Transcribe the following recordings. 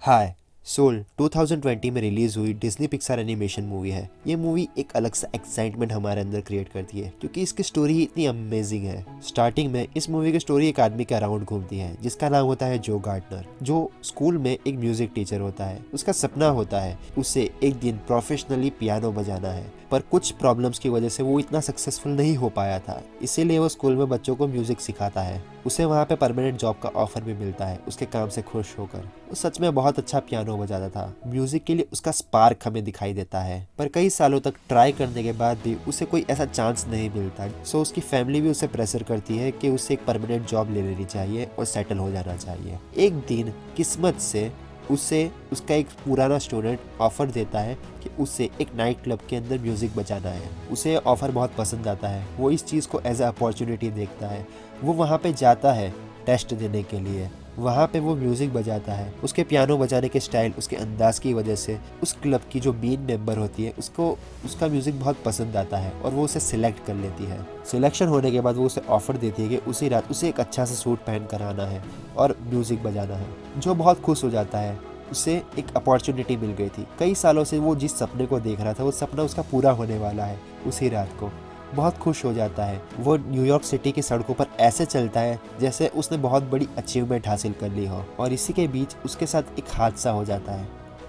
हाय। Soul 2020 में release हुई Disney Pixar animation movie है। ये मूवी एक अलग सा एक्साइटमेंट हमारे अंदर क्रिएट करती है क्योंकि इसकी स्टोरी ही इतनी अमेजिंग है। स्टार्टिंग में इस मूवी की स्टोरी एक आदमी के अराउंड घूमती है जिसका नाम होता है जो गार्डनर, जो स्कूल में एक म्यूजिक टीचर होता है। उसका सपना होता है उसे एक दिन प्रोफेशनली पियानो बजाना है, पर कुछ प्रॉब्लम्स की वजह से वो इतना सक्सेसफुल नहीं हो पाया था। इसीलिए वो स्कूल में बच्चों को म्यूजिक सिखाता है। उसे वहाँ पे परमानेंट जॉब का ऑफर भी मिलता है उसके काम से खुश होकर। वो सच में बहुत अच्छा पियानो बजाता था। म्यूजिक के लिए उसका स्पार्क हमें दिखाई देता है, पर कई सालों तक ट्राई करने के बाद भी उसे कोई ऐसा चांस नहीं मिलता। सो उसकी फैमिली भी उसे प्रेशर करती है कि उसे एक परमानेंट जॉब ले लेनी चाहिए और सेटल हो जाना चाहिए। एक दिन किस्मत से उसे उसका एक पुराना स्टूडेंट ऑफर देता है कि उसे एक नाइट क्लब के अंदर म्यूजिक बजाना है। उसे ऑफर बहुत पसंद आता है। वो इस चीज़ को एज अ अपॉर्चुनिटी देखता है। वो वहाँ पे जाता है टेस्ट देने के लिए। वहाँ पे वो म्यूजिक बजाता है। उसके पियानो बजाने के स्टाइल, उसके अंदाज की वजह से उस क्लब की जो मेन मेंबर होती है उसको उसका म्यूजिक बहुत पसंद आता है और वो उसे सिलेक्ट कर लेती है। सिलेक्शन होने के बाद वो उसे ऑफर देती है कि उसी रात उसे एक अच्छा सा सूट पहन कर आना है और म्यूजिक बजाना है। जो बहुत खुश हो जाता है। उसे एक अपॉर्चुनिटी मिल गई थी। कई सालों से वो जिस सपने को देख रहा था वो सपना उसका पूरा होने वाला है उसी रात को। बहुत खुश हो जाता है। वो न्यूयॉर्क सिटी की सड़कों पर ऐसे चलता है जैसे उसने बहुत बड़ी अचीवमेंट हासिल कर ली हो, और इसी के बीच उसके साथ एक हादसा हो जाता है।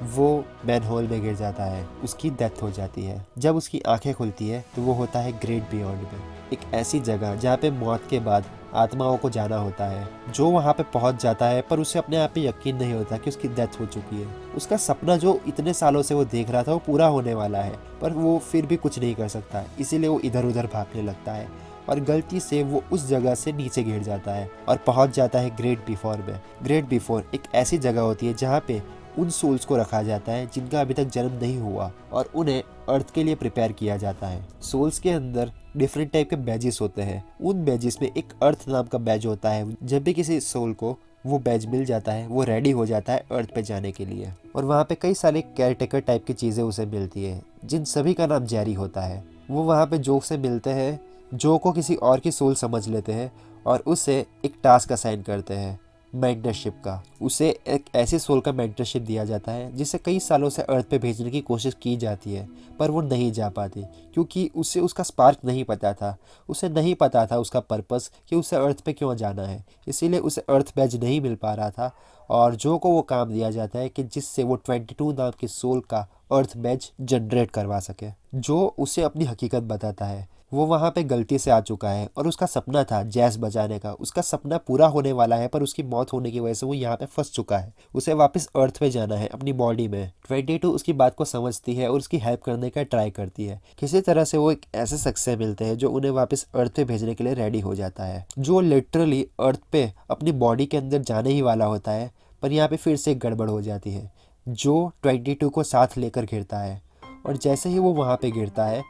वो मैनहोल में गिर जाता है। उसकी डेथ हो जाती है। जब उसकी आंखें खुलती है तो वो होता है ग्रेट बियॉन्ड में, एक ऐसी जगह जहाँ पे मौत के बाद आत्माओं को जाना होता है। जो वहाँ पे पहुँच जाता है पर उसे अपने आप पे यकीन नहीं होता कि उसकी डेथ हो चुकी है। उसका सपना जो इतने सालों से वो देख रहा था वो पूरा होने वाला है, पर वो फिर भी कुछ नहीं कर सकता। इसीलिए वो इधर उधर भागने लगता है और गलती से वो उस जगह से नीचे गिर जाता है और पहुंच जाता है ग्रेट बिफोर में। ग्रेट बिफोर एक ऐसी जगह होती है जहाँ पे उन सोल्स को रखा जाता है जिनका अभी तक जन्म नहीं हुआ और उन्हें अर्थ के लिए प्रिपेयर किया जाता है। सोल्स के अंदर डिफरेंट टाइप के बैजेस होते हैं। उन बैजेस में एक अर्थ नाम का बैज होता है। जब भी किसी सोल को वो बैज मिल जाता है वो रेडी हो जाता है अर्थ पे जाने के लिए। और वहाँ पे कई सारे केयरटेकर टाइप की चीज़ें उसे मिलती है जिन सभी का नाम जेरी होता है। वो वहाँ पे जो से मिलते हैं, जो को किसी और की सोल समझ लेते हैं और उसे एक टास्क असाइन करते हैं मेंटरशिप का। उसे एक ऐसे सोल का मेंटरशिप दिया जाता है जिसे कई सालों से अर्थ पे भेजने की कोशिश की जाती है, पर वो नहीं जा पाती क्योंकि उसे उसका स्पार्क नहीं पता था। उसे नहीं पता था उसका पर्पस कि उसे अर्थ पे क्यों जाना है। इसीलिए उसे अर्थ बैज नहीं मिल पा रहा था और जो को वो काम दिया जाता है कि जिससे वो 22 नाम के सोल का अर्थ बैज जनरेट करवा सके। जो उसे अपनी हकीकत बताता है। वो वहाँ पे गलती से आ चुका है और उसका सपना था जैज बजाने का। उसका सपना पूरा होने वाला है पर उसकी मौत होने की वजह से वो यहाँ पे फंस चुका है। उसे वापस अर्थ पे जाना है अपनी बॉडी में। 22 उसकी बात को समझती है और उसकी हेल्प करने का ट्राई करती है। किसी तरह से वो एक ऐसे शख्स से मिलते हैं जो उन्हें वापस अर्थ पे भेजने के लिए रेडी हो जाता है, जो लिटरली अर्थ पे अपनी बॉडी के अंदर जाने ही वाला होता है। पर यहाँ पे फिर से एक गड़बड़ हो जाती है। जो 22 को साथ लेकर गिरता है और जैसे ही वो वहाँ पे गिरता है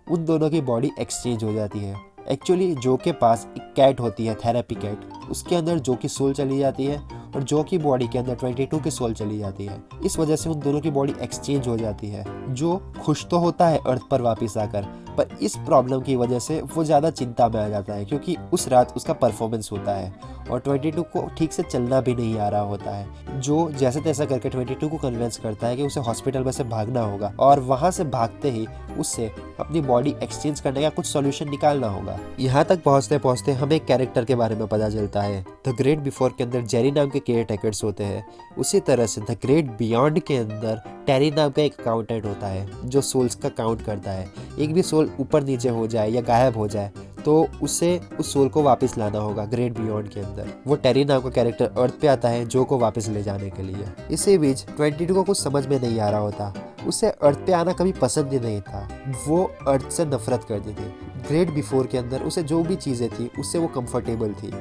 उन दोनों की बॉडी एक्सचेंज हो जाती है। एक्चुअली जो के पास एक कैट होती है, थेरेपी कैट। उसके अंदर जो की सोल चली जाती है और जो की बॉडी के अंदर 22 की सोल चली जाती है। इस वजह से उन दोनों की बॉडी एक्सचेंज हो जाती है। जो खुश तो होता है अर्थ पर वापस आकर, पर इस प्रॉब्लम की वजह से वो ज़्यादा चिंता में आ जाता है क्योंकि उस रात उसका परफॉर्मेंस होता है और 22 को ठीक से चलना भी नहीं आ रहा होता है। जो जैसे तैसा करके 22 को कन्विंस करता है कि उसे हॉस्पिटल में से भागना होगा और वहाँ से भागते ही उससे अपनी बॉडी एक्सचेंज करने का कुछ सॉल्यूशन निकालना होगा। यहाँ तक पहुँचते पहुँचते हमें एक कैरेक्टर के बारे में पता चलता है। द ग्रेट बिफोर के अंदर जेरी नाम के केयर टेकर्स होते हैं, उसी तरह से द ग्रेट बियॉन्ड के अंदर टेरी नाम का एक अकाउंटेंट होता है जो सोल्स का काउंट करता है। एक भी सोल ऊपर नीचे हो जाए या गायब हो जाए तो उसे उस सोल को वापस लाना होगा ग्रेट बियॉन्ड के अंदर। वो टेरी नाम का कैरेक्टर अर्थ पे आता है जो को वापस ले जाने के लिए। इसी बीच 22 को कुछ समझ में नहीं आ रहा होता। उसे अर्थ पे आना कभी पसंद ही नहीं था। वो अर्थ से नफरत करती थी। ग्रेट बिफोर के अंदर उसे जो भी चीज़ें थी उससे वो कंफर्टेबल थी।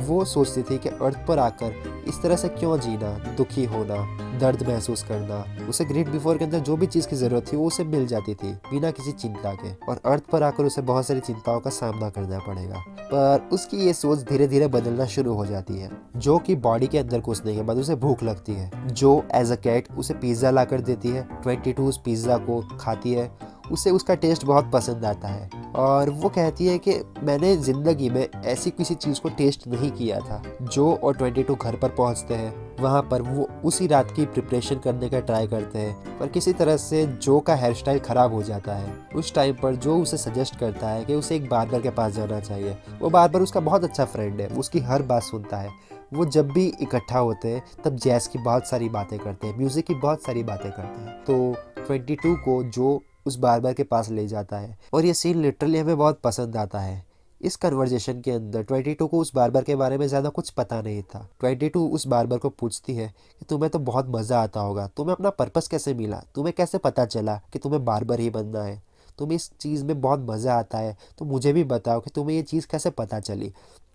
वो सोचती थी कि अर्थ पर आकर इस तरह से क्यों जीना, दुखी होना, दर्द महसूस करना। उसे ग्रेट बिफोर के अंदर जो भी चीज़ की ज़रूरत थी वो उसे मिल जाती थी बिना किसी चिंता के, और अर्थ पर आकर उसे बहुत सारी चिंताओं का सामना करना पड़ेगा। पर उसकी ये सोच धीरे धीरे बदलना शुरू हो जाती है। जो कि बॉडी के अंदर घुसने के बाद उसे भूख लगती है। जो एज अ कैट उसे पिज़्ज़ा ला कर देती है। 22 उस पिज़्ज़ा को खाती है। उसे उसका टेस्ट बहुत पसंद आता है और वो कहती है कि मैंने ज़िंदगी में ऐसी किसी चीज़ को टेस्ट नहीं किया था। जो और 22 घर पर पहुंचते हैं। वहाँ पर वो उसी रात की प्रिपरेशन करने का ट्राई करते हैं, पर किसी तरह से जो का हेयर स्टाइल खराब हो जाता है। उस टाइम पर जो उसे सजेस्ट करता है कि उसे एक बार्बर के पास जाना चाहिए। वो बार्बर उसका बहुत अच्छा फ्रेंड है, उसकी हर बात सुनता है। वो जब भी इकट्ठा होते हैं तब जैज़ की बहुत सारी बातें करते हैं, म्यूज़िक की बहुत सारी बातें करते हैं। तो 22 को जो उस बार्बर के पास ले जाता है, और ये सीन लिटरली हमें बहुत पसंद आता है। इस कन्वर्जेशन के अंदर 22 को उस बार्बर के बारे में ज़्यादा कुछ पता नहीं था। 22 उस बार्बर को पूछती है कि तुम्हें तो बहुत मज़ा आता होगा, तुम्हें अपना पर्पस कैसे मिला, तुम्हें कैसे पता चला कि तुम्हें बार्बर ही बनना है, तुम्हें इस चीज़ में बहुत मज़ा आता है, तो मुझे भी बताओ कि तुम्हें ये चीज़ कैसे पता चली।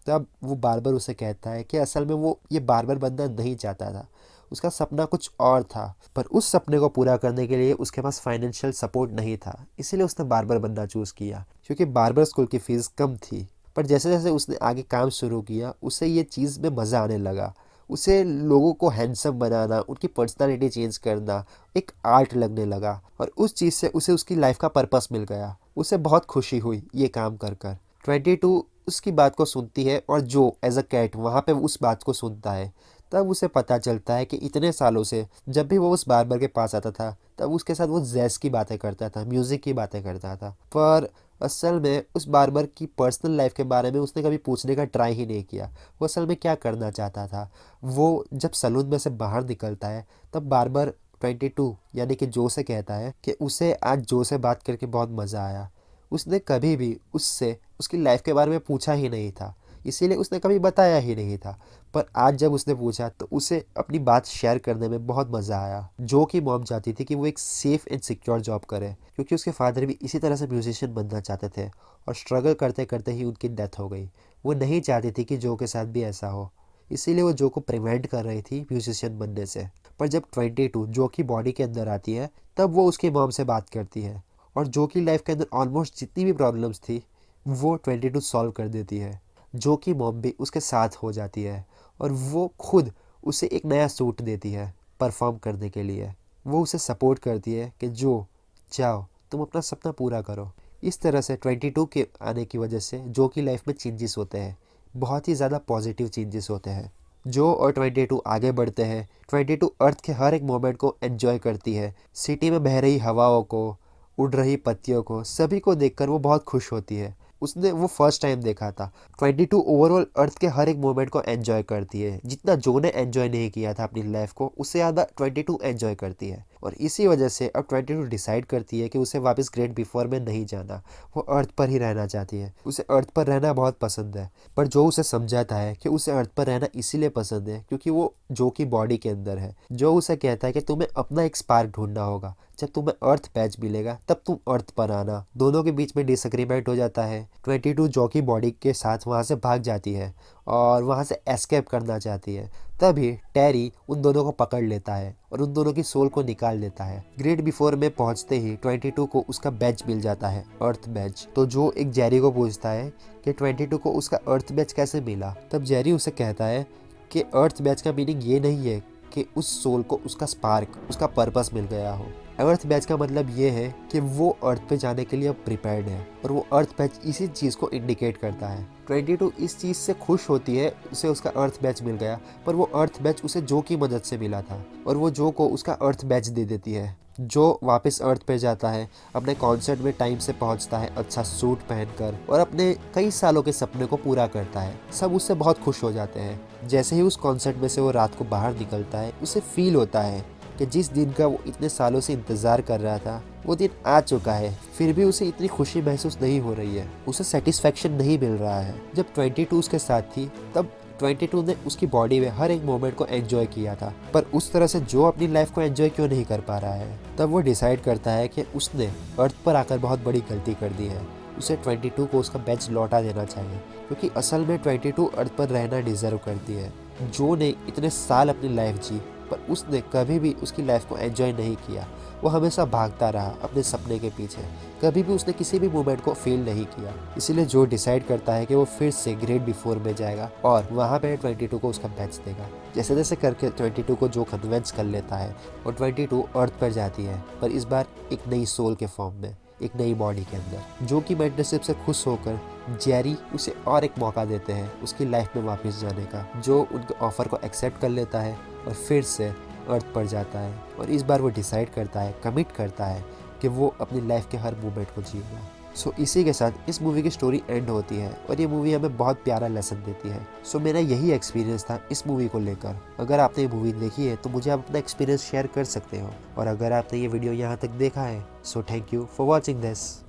तब वो बार्बर उसे कहता है कि असल में वो ये बार्बर बनना नहीं चाहता था, उसका सपना कुछ और था, पर उस सपने को पूरा करने के लिए उसके पास फाइनेंशियल सपोर्ट नहीं था, इसीलिए उसने बार्बर बनना चूज़ किया, क्योंकि बार्बर स्कूल की फ़ीस कम थी। पर जैसे जैसे उसने आगे काम शुरू किया, उसे ये चीज़ में मज़ा आने लगा। उसे लोगों को हैंडसम बनाना, उनकी पर्सनालिटी चेंज करना एक आर्ट लगने लगा, और उस चीज़ से उसे उसकी लाइफ का पर्पस मिल गया। उसे बहुत खुशी हुई ये काम कर कर। 22 उसकी बात को सुनती है, और जो एज अ कैट वहाँ पे उस बात को सुनता है। तब उसे पता चलता है कि इतने सालों से जब भी वो उस बार्बर के पास आता था, तब उसके साथ वो जैज़ की बातें करता था, म्यूज़िक की बातें करता था, पर असल में उस बार्बर की पर्सनल लाइफ के बारे में उसने कभी पूछने का ट्राई ही नहीं किया। वो असल में क्या करना चाहता था। वो जब सलून में से बाहर निकलता है, तब बार्बर 22 यानी कि जो से कहता है कि उसे आज जो से बात करके बहुत मज़ा आया। उसने कभी भी उससे उसकी लाइफ के बारे में पूछा ही नहीं था, इसीलिए उसने कभी बताया ही नहीं था। पर आज जब उसने पूछा तो उसे अपनी बात शेयर करने में बहुत मज़ा आया। जो की मॉम चाहती थी कि वो एक सेफ़ एंड सिक्योर जॉब करे, क्योंकि उसके फादर भी इसी तरह से म्यूजिशियन बनना चाहते थे, और स्ट्रगल करते करते ही उनकी डेथ हो गई। वो नहीं चाहती थी कि जो के साथ भी ऐसा हो, इसीलिए वो जो को प्रिवेंट कर रही थी म्यूजिशियन बनने से। पर जब 22 जो की बॉडी के अंदर आती है, तब वो उसकी मॉम से बात करती है, और जो की लाइफ के अंदर ऑलमोस्ट जितनी भी प्रॉब्लम्स थी वो 22 सॉल्व कर देती है। जो की मॉम भी उसके साथ हो जाती है, और वो खुद उसे एक नया सूट देती है परफॉर्म करने के लिए। वो उसे सपोर्ट करती है कि जो जाओ तुम अपना सपना पूरा करो। इस तरह से 22 के आने की वजह से जो की लाइफ में चेंजेस होते हैं, बहुत ही ज़्यादा पॉजिटिव चेंजेस होते हैं। जो और 22 आगे बढ़ते हैं। 22 अर्थ के हर एक मोमेंट को एंजॉय करती है। सिटी में बह रही हवाओं को, उड़ रही पत्तियों को, सभी को देखकर वो बहुत खुश होती है। उसने वो फर्स्ट टाइम देखा था। 22 ओवरऑल अर्थ के हर एक मोमेंट को एंजॉय करती है। जितना जो ने एंजॉय नहीं किया था अपनी लाइफ को, उससे ज़्यादा 22 एंजॉय करती है। और इसी वजह से अब 22 डिसाइड करती है कि उसे वापस ग्रेट बिफोर में नहीं जाना, वो अर्थ पर ही रहना चाहती है। उसे अर्थ पर रहना बहुत पसंद है। पर जो उसे समझाता है कि उसे अर्थ पर रहना इसीलिए पसंद है क्योंकि वो जो की बॉडी के अंदर है। जो उसे कहता है कि तुम्हें अपना एक स्पार्क ढूंढना होगा, जब तुम्हें अर्थ पैच मिलेगा तब तुम अर्थ पर आना। दोनों के बीच में डिसएग्रीमेंट हो जाता है। 22 जो की बॉडी के साथ वहाँ से भाग जाती है और वहाँ से एस्केप करना चाहती है। तभी टेरी उन दोनों को पकड़ लेता है और उन दोनों की सोल को निकाल लेता है। ग्रेट बिफोर में पहुंचते ही 22 को उसका बैज मिल जाता है, अर्थ बैज। तो जो एक जेरी को पूछता है कि 22 को उसका अर्थ बैज कैसे मिला। तब जेरी उसे कहता है कि अर्थ बैज का मीनिंग ये नहीं है कि उस सोल को उसका स्पार्क, उसका पर्पस मिल गया हो। अर्थ बैज का मतलब ये है कि वो अर्थ पे जाने के लिए अब प्रिपेयर्ड है, और वो अर्थ बैज इसी चीज़ को इंडिकेट करता है। 22 इस चीज़ से खुश होती है, उसे उसका अर्थ बैज मिल गया, पर वो अर्थ बैज उसे जो की मदद से मिला था, और वो जो को उसका अर्थ बैज दे देती है। जो वापस अर्थ पे जाता है, अपने कॉन्सर्ट में टाइम से पहुंचता है, अच्छा सूट पहनकर, और अपने कई सालों के सपने को पूरा करता है। सब उससे बहुत खुश हो जाते हैं। जैसे ही उस कॉन्सर्ट में से वो रात को बाहर निकलता है, उसे फील होता है कि जिस दिन का वो इतने सालों से इंतज़ार कर रहा था वो दिन आ चुका है। फिर भी उसे इतनी खुशी महसूस नहीं हो रही है, उसे सेटिस्फैक्शन नहीं मिल रहा है। जब 22 उसके साथ थी, तब 22 ने उसकी बॉडी में हर एक मोमेंट को एंजॉय किया था, पर उस तरह से जो अपनी लाइफ को एंजॉय क्यों नहीं कर पा रहा है। तब वो डिसाइड करता है कि उसने अर्थ पर आकर बहुत बड़ी गलती कर दी है। उसे 22 को उसका बैज लौटा देना चाहिए, क्योंकि असल में 22 अर्थ पर रहना डिजर्व करती है। जो ने इतने साल अपनी लाइफ जी, पर उसने कभी भी उसकी लाइफ को एंजॉय नहीं किया। वो हमेशा भागता रहा अपने सपने के पीछे, कभी भी उसने किसी भी मोमेंट को फील नहीं किया। इसीलिए जो डिसाइड करता है कि वो फिर से ग्रेट बिफोर में जाएगा और वहाँ पे 22 को उसका बैच देगा। जैसे जैसे करके 22 को जो कन्वेंस कर लेता है, और 22 अर्थ पर जाती है, पर इस बार एक नई सोल के फॉर्म में, एक नई बॉडी के अंदर। जो कि मेंटरशिप से खुश होकर जेरी उसे और एक मौका देते हैं उसकी लाइफ में वापस जाने का। जो उनके ऑफर को एक्सेप्ट कर लेता है और फिर से अर्थ पर जाता है और इस बार वो डिसाइड करता है, कमिट करता है कि वो अपनी लाइफ के हर मोमेंट को जिएगा। सो इसी के साथ इस मूवी की स्टोरी एंड होती है और ये मूवी हमें बहुत प्यारा लेसन देती है। सो मेरा यही एक्सपीरियंस था इस मूवी को लेकर। अगर आपने ये मूवी देखी है तो मुझे आप अपना एक्सपीरियंस शेयर कर सकते हो, और अगर आपने ये वीडियो यहाँ तक देखा है so thank you for watching this.